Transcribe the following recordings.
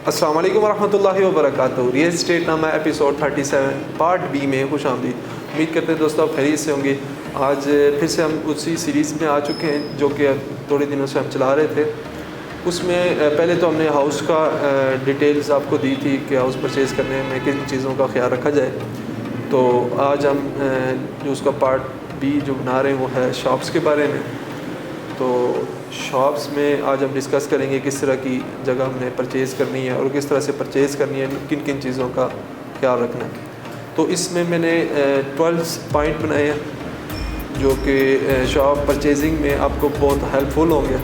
السلام علیکم ورحمۃ اللہ وبرکاتہ۔ ریئل اسٹیٹ نامہ ایپیسوڈ 37 پارٹ بی میں خوش آمدید۔ امید کرتے ہیں دوستوں آپ خیریت سے ہوں گے۔ آج پھر سے ہم اسی سیریز میں آ چکے ہیں جو کہ تھوڑے دنوں سے ہم چلا رہے تھے۔ اس میں پہلے تو ہم نے ہاؤس کا ڈیٹیلز آپ کو دی تھی کہ ہاؤس پرچیز کرنے میں کن چیزوں کا خیال رکھا جائے۔ تو آج ہم جو اس کا پارٹ بی جو بنا رہے ہیں وہ ہے شاپس کے بارے میں۔ تو شاپس میں آج ہم ڈسکس کریں گے کس طرح کی جگہ ہم نے پرچیز کرنی ہے اور کس طرح سے پرچیز کرنی ہے، کن کن چیزوں کا خیال رکھنا ہے۔ تو اس میں نے 12 پوائنٹ بنائے ہیں جو کہ شاپ پرچیزنگ میں آپ کو بہت ہیلپ فل ہوں گے۔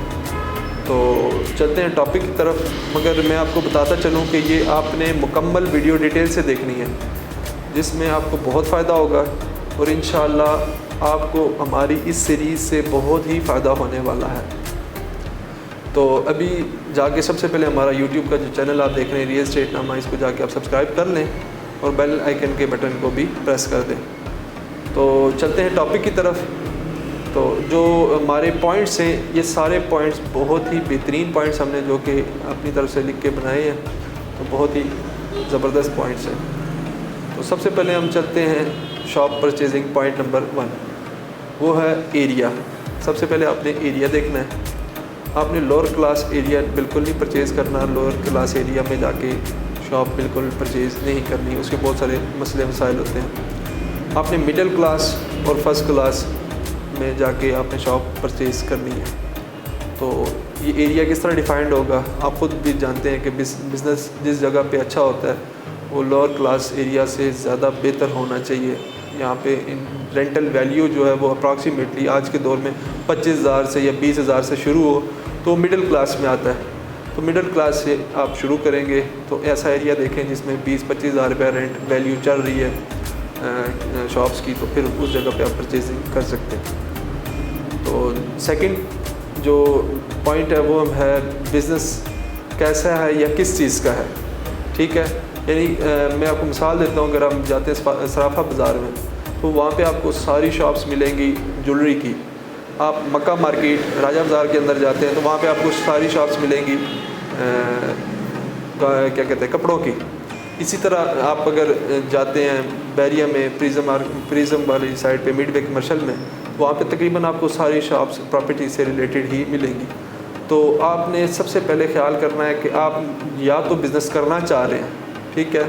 تو چلتے ہیں ٹاپک کی طرف، مگر میں آپ کو بتاتا چلوں کہ یہ آپ نے مکمل ویڈیو ڈیٹیل سے دیکھنی ہے جس میں آپ کو بہت فائدہ ہوگا، اور انشاءاللہ آپ کو ہماری اس سیریز سے بہت ہی فائدہ ہونے والا ہے۔ تو ابھی جا کے سب سے پہلے ہمارا یوٹیوب کا جو چینل آپ دیکھ رہے ہیں ریئل اسٹیٹ نامہ، اس کو جا کے آپ سبسکرائب کر لیں اور بیل آئیکن کے بٹن کو بھی پریس کر دیں۔ تو چلتے ہیں ٹاپک کی طرف۔ تو جو ہمارے پوائنٹس ہیں یہ سارے پوائنٹس بہت ہی بہترین پوائنٹس ہم نے جو کہ اپنی طرف سے لکھ کے بنائے ہیں، تو بہت ہی زبردست پوائنٹس ہیں۔ تو سب سے پہلے ہم چلتے ہیں شاپ پرچیزنگ پوائنٹ نمبر 1، وہ ہے ایریا۔ سب سے پہلے آپ نے ایریا دیکھنا ہے۔ آپ نے لوور کلاس ایریا بالکل نہیں پرچیز کرنا۔ لوور کلاس ایریا میں جا کے شاپ بالکل پرچیز نہیں کرنی، اس کے بہت سارے مسئلے مسائل ہوتے ہیں۔ آپ نے مڈل کلاس اور فرسٹ کلاس میں جا کے آپ نے شاپ پرچیز کرنی ہے۔ تو یہ ایریا کس طرح ڈیفائنڈ ہوگا، آپ خود بھی جانتے ہیں کہ بزنس جس جگہ پہ اچھا ہوتا ہے وہ لوور کلاس ایریا سے زیادہ بہتر ہونا چاہیے۔ یہاں پہ رینٹل ویلیو جو ہے وہ اپراکسیمیٹلی آج کے دور میں 25,000 سے یا 20,000 سے شروع ہو تو مڈل کلاس میں آتا ہے۔ تو مڈل کلاس سے آپ شروع کریں گے تو ایسا ایریا دیکھیں جس میں 20-25,000 روپیہ رینٹ ویلیو چل رہی ہے شاپس کی، تو پھر اس جگہ پہ آپ پرچیزنگ کر سکتے ہیں۔ تو سیکنڈ جو پوائنٹ ہے وہ ہے بزنس کیسا ہے یا کس چیز کا ہے، ٹھیک ہے۔ یعنی میں آپ کو مثال دیتا ہوں، اگر ہم جاتے ہیں صرافہ بازار میں تو وہاں پہ آپ کو ساری شاپس ملیں گی جویلری کی۔ آپ مکہ مارکیٹ راجہ بازار کے اندر جاتے ہیں تو وہاں پہ آپ کو ساری شاپس ملیں گی کیا کہتے ہیں کپڑوں کی۔ اسی طرح آپ اگر جاتے ہیں بیریا میں پریزم والی سائڈ پہ مڈ وے کمرشل میں، وہاں پہ تقریباً آپ کو ساری شاپس پراپرٹی سے ریلیٹڈ ہی ملیں گی۔ تو آپ نے سب سے پہلے خیال کرنا ہے کہ آپ یا تو بزنس کرنا چاہ رہے ہیں، ٹھیک ہے،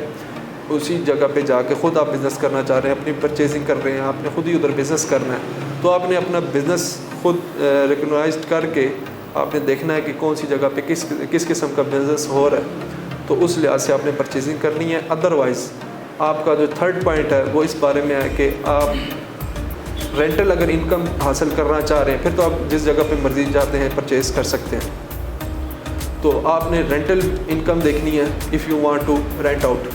اسی جگہ پہ جا کے خود آپ بزنس کرنا چاہ رہے ہیں، اپنی پرچیزنگ کر رہے ہیں، آپ نے خود ہی ادھر بزنس کرنا ہے، تو آپ نے اپنا بزنس خود ریکگنائزڈ کر کے آپ نے دیکھنا ہے کہ کون سی جگہ پہ کس قسم کا بزنس ہو رہا ہے، تو اس لحاظ سے آپ نے پرچیزنگ کرنی ہے۔ ادروائز آپ کا جو تھرڈ پوائنٹ ہے وہ اس بارے میں ہے کہ آپ رینٹل اگر انکم حاصل کرنا چاہ رہے ہیں پھر تو آپ جس جگہ پہ مرضی جاتے ہیں پرچیز کر سکتے ہیں۔ تو آپ نے رینٹل انکم دیکھنی ہے، if you want to rent out,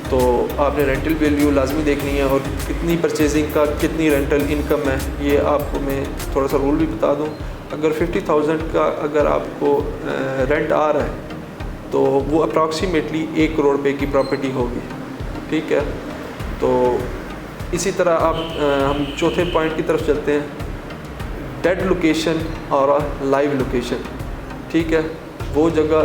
تو آپ نے رینٹل ویلیو لازمی دیکھنی ہے، اور کتنی پرچیزنگ کا کتنی رینٹل انکم ہے یہ آپ کو میں تھوڑا سا رول بھی بتا دوں۔ اگر 50,000 کا اگر آپ کو رینٹ آ رہا ہے تو وہ اپراکسیمیٹلی 1 کروڑ روپے کی پراپرٹی ہوگی، ٹھیک ہے۔ تو اسی طرح ہم چوتھے پوائنٹ کی طرف چلتے ہیں، ڈیڈ لوکیشن اور لائیو لوکیشن، ٹھیک ہے۔ وہ جگہ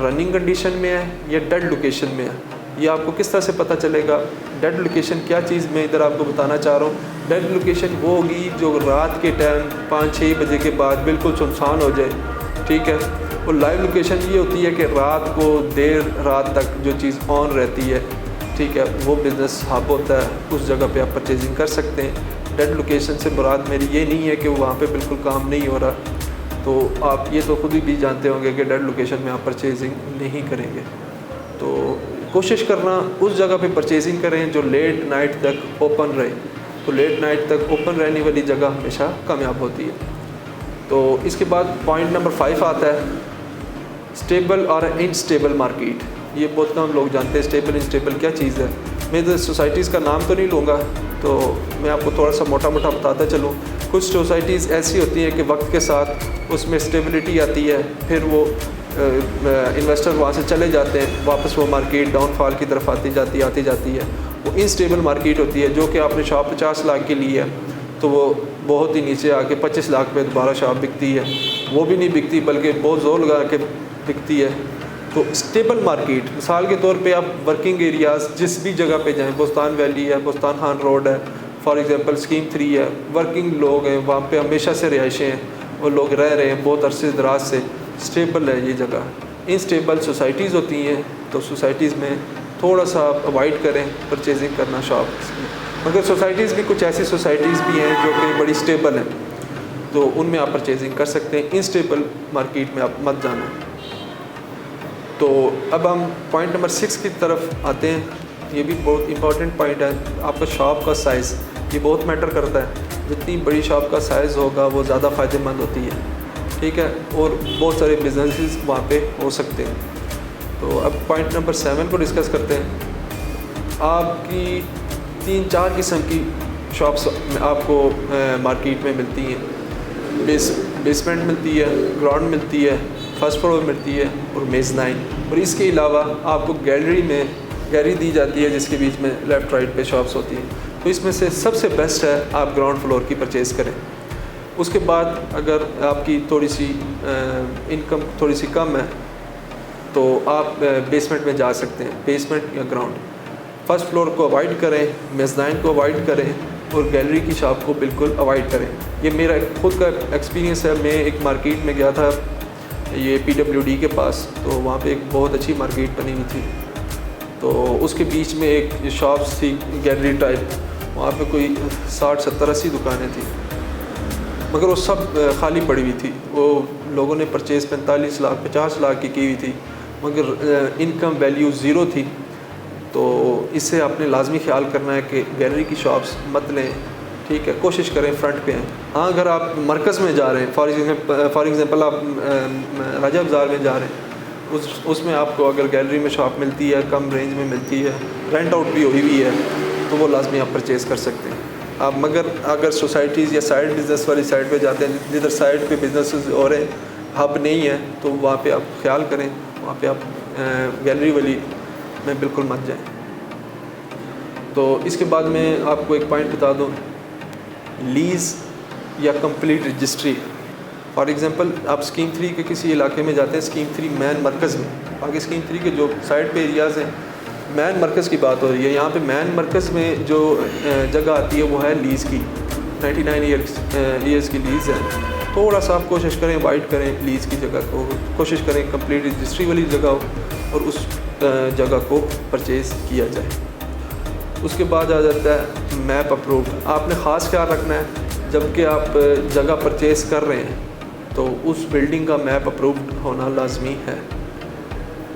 رننگ کنڈیشن میں ہے یا ڈیڈ لوکیشن میں ہے، یہ آپ کو کس طرح سے پتہ چلے گا۔ ڈیڈ لوکیشن کیا چیز میں ادھر آپ کو بتانا چاہ رہا ہوں، ڈیڈ لوکیشن وہ ہوگی جو رات کے ٹائم 5-6 بجے کے بعد بالکل سنسان ہو جائے، ٹھیک ہے۔ اور لائیو لوکیشن یہ ہوتی ہے کہ رات کو دیر رات تک جو چیز آن رہتی ہے، ٹھیک ہے، وہ بزنس ہب ہوتا ہے، اس جگہ پہ آپ پرچیزنگ کر سکتے ہیں۔ ڈیڈ لوکیشن سے مراد میری یہ نہیں ہے کہ وہاں پہ بالکل کام نہیں ہو رہا، تو آپ یہ تو خود ہی بھی جانتے ہوں گے کہ ڈیڈ لوکیشن میں آپ پرچیزنگ نہیں کریں گے۔ تو کوشش کرنا اس جگہ پہ پرچیزنگ کریں جو لیٹ نائٹ تک اوپن رہے، تو لیٹ نائٹ تک اوپن رہنے والی جگہ ہمیشہ کامیاب ہوتی ہے۔ تو اس کے بعد پوائنٹ نمبر 5 آتا ہے اسٹیبل اور انسٹیبل مارکیٹ۔ یہ بہت کم لوگ جانتے ہیں اسٹیبل انسٹیبل کیا چیز ہے۔ میں ادھر سوسائٹیز کا نام تو نہیں لوں گا، تو میں آپ کو تھوڑا سا موٹا موٹا بتاتا چلوں۔ کچھ سوسائٹیز ایسی ہوتی ہیں کہ وقت کے ساتھ اس میں اسٹیبلٹی آتی ہے، پھر وہ انویسٹر وہاں سے چلے جاتے ہیں، واپس وہ مارکیٹ ڈاؤن فال کی طرف آتی جاتی ہے۔ وہ انسٹیبل مارکیٹ ہوتی ہے، جو کہ آپ نے شاپ 50 لاکھ کی لی ہے تو وہ بہت ہی نیچے آ کے 25 لاکھ پہ دوبارہ شاپ بکتی ہے، وہ بھی نہیں بکتی بلکہ بہت زور لگا کے بکتی ہے۔ تو اسٹیبل مارکیٹ، مثال کے طور پہ آپ ورکنگ ایریاز جس بھی جگہ پہ جائیں، بوستان ویلی ہے، بوستان خان روڈ ہے، فار ایگزامپل اسکیم 3 ہے، ورکنگ لوگ ہیں وہاں پہ، ہمیشہ سے رہائشیں ہیں، وہ لوگ رہ رہے ہیں بہت عرصے دراز سے، اسٹیبل ہے یہ جگہ۔ انسٹیبل سوسائٹیز ہوتی ہیں تو سوسائٹیز میں تھوڑا سا آپ اوائڈ کریں پرچیزنگ کرنا شاپس میں، مگر سوسائٹیز بھی کچھ ایسی سوسائٹیز بھی ہیں جو کہ بڑی اسٹیبل ہیں، تو ان میں آپ پرچیزنگ کر سکتے ہیں۔ انسٹیبل مارکیٹ میں آپ مت جانا۔ تو اب ہم پوائنٹ نمبر 6 کی طرف آتے ہیں۔ یہ بھی بہت امپورٹنٹ پوائنٹ ہے، آپ کا شاپ کا سائز یہ بہت میٹر کرتا ہے۔ جتنی بڑی شاپ کا سائز ہوگا وہ زیادہ فائدہ مند ہوتی ہے، ٹھیک ہے، اور بہت سارے بزنسز وہاں پہ ہو سکتے ہیں۔ تو اب پوائنٹ نمبر 7 کو ڈسکس کرتے ہیں۔ آپ کی 3-4 قسم کی شاپس آپ کو مارکیٹ میں ملتی ہیں۔ بیسمنٹ ملتی ہے، گراؤنڈ ملتی ہے، فرسٹ فلور ملتی ہے اور میزنائن، اور اس کے علاوہ آپ کو گیلری دی جاتی ہے جس کے بیچ میں لیفٹ رائٹ پہ شاپس ہوتی ہیں۔ تو اس میں سے سب سے بیسٹ ہے آپ گراؤنڈ فلور کی پرچیز کریں۔ اس کے بعد اگر آپ کی تھوڑی سی انکم تھوڑی سی کم ہے تو آپ بیسمنٹ میں جا سکتے ہیں، بیسمنٹ یا گراؤنڈ۔ فرسٹ فلور کو اوائڈ کریں، میزنائن کو اوائڈ کریں، اور گیلری کی شاپ کو بالکل اوائڈ کریں۔ یہ میرا خود کا ایکسپیرینس ہے۔ میں ایک مارکیٹ میں گیا تھا، یہ PWD کے پاس، تو وہاں پہ ایک بہت اچھی مارکیٹ بنی ہوئی تھی، تو اس کے بیچ میں ایک شاپس تھی گیلری ٹائپ، وہاں پہ کوئی 60 70 80 دکانیں تھیں، مگر وہ سب خالی پڑی ہوئی تھی۔ وہ لوگوں نے پرچیز 45 لاکھ 50 لاکھ کی ہوئی تھی، مگر انکم ویلیو 0 تھی۔ تو اس سے آپ نے لازمی خیال کرنا ہے کہ گیلری کی شاپس مت لیں، ٹھیک ہے، کوشش کریں فرنٹ پہ ہیں۔ ہاں اگر آپ مرکز میں جا رہے ہیں، فار ایگزامپل آپ راجہ بازار میں جا رہے ہیں، اس میں آپ کو اگر گیلری میں شاپ ملتی ہے، کم رینج میں ملتی ہے، رینٹ آؤٹ بھی ہوئی ہے، تو وہ لازمی آپ پرچیز کر سکتے ہیں آپ۔ مگر اگر سوسائٹیز یا سائڈ بزنس والی سائڈ پہ جاتے ہیں جدھر سائڈ پہ بزنسز ہو رہے ہیں، ہب نہیں ہے، تو وہاں پہ آپ خیال کریں، وہاں پہ آپ گیلری والی میں بالکل مت جائیں۔ تو اس کے بعد میں آپ کو ایک پوائنٹ بتا دوں، لیز یا کمپلیٹ رجسٹری۔ فار ایگزامپل آپ اسکیم 3 کے کسی علاقے میں جاتے ہیں، اسکیم 3 مین مرکز میں، باقی اسکیم 3 کے جو سائڈ پہ ایریاز ہیں، مین مرکز کی بات ہو رہی ہے یہاں پہ۔ مین مرکز میں جو جگہ آتی ہے وہ ہے لیز کی، 99 ایئرس کی لیز ہے۔ تھوڑا سا آپ کوشش کریں اوائڈ کریں لیز کی جگہ کو، کوشش کریں کمپلیٹ رجسٹری والی جگہ ہو اور اس جگہ کو پرچیز کیا جائے۔ اس کے بعد آ جاتا ہے میپ اپرووڈ۔ آپ نے خاص خیال رکھنا ہے جب کہ آپ جگہ پرچیز کر رہے ہیں تو اس بلڈنگ کا میپ اپرووڈ ہونا لازمی ہے۔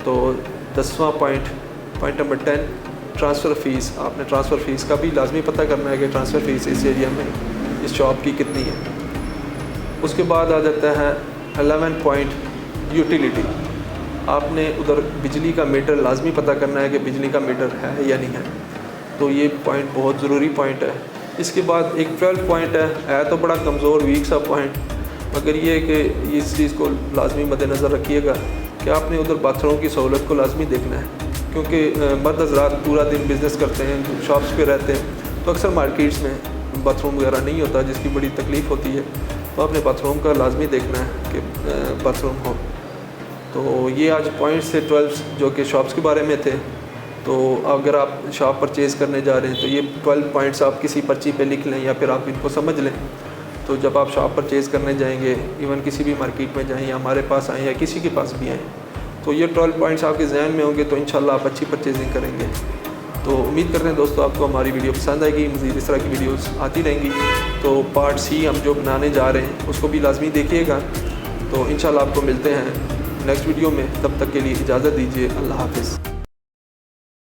تو 10واں پوائنٹ نمبر 10، ٹرانسفر فیس۔ آپ نے ٹرانسفر فیس کا بھی لازمی پتہ کرنا ہے کہ ٹرانسفر فیس اس ایریا میں اس شاپ کی کتنی ہے۔ اس کے بعد آ جاتا ہے 11 پوائنٹ یوٹیلیٹی۔ آپ نے ادھر بجلی کا میٹر لازمی پتہ کرنا ہے کہ بجلی کا میٹر ہے یا نہیں ہے، تو یہ پوائنٹ بہت ضروری پوائنٹ ہے۔ اس کے بعد ایک 12 پوائنٹ ہے تو بڑا کمزور ویک سا پوائنٹ، مگر یہ ہے کہ اس چیز کو لازمی مد نظر رکھیے گا کہ آپ نے ادھر باتھ روم کی سہولت کو لازمی دیکھنا ہے، کیونکہ مرد حضرات پورا دن بزنس کرتے ہیں، شاپس پہ رہتے ہیں، تو اکثر مارکیٹس میں باتھ روم وغیرہ نہیں ہوتا، جس کی بڑی تکلیف ہوتی ہے۔ تو آپ نے باتھ روم کا لازمی دیکھنا ہے کہ باتھ روم ہو۔ تو یہ آج پوائنٹس تھے 12 جو کہ شاپس کے بارے میں تھے۔ تو اگر آپ شاپ پرچیز کرنے جا رہے ہیں تو یہ 12 پوائنٹس آپ کسی پرچی پہ لکھ لیں یا پھر آپ ان کو سمجھ لیں، تو جب آپ شاپ پرچیز کرنے جائیں گے، ایون کسی بھی مارکیٹ میں جائیں یا ہمارے پاس آئیں یا کسی کے پاس بھی آئیں، تو یہ 12 پوائنٹس آپ کے ذہن میں ہوں گے، تو انشاءاللہ آپ اچھی پرچیزنگ کریں گے۔ تو امید کرتے ہیں دوستو آپ کو ہماری ویڈیو پسند آئے گی، مزید اس طرح کی ویڈیوز آتی رہیں گی۔ تو پارٹ سی ہم جو بنانے جا رہے ہیں اس کو بھی لازمی دیکھیے گا۔ تو انشاءاللہ آپ کو ملتے ہیں نیکسٹ ویڈیو میں، تب تک کے لیے اجازت دیجیے، اللہ حافظ۔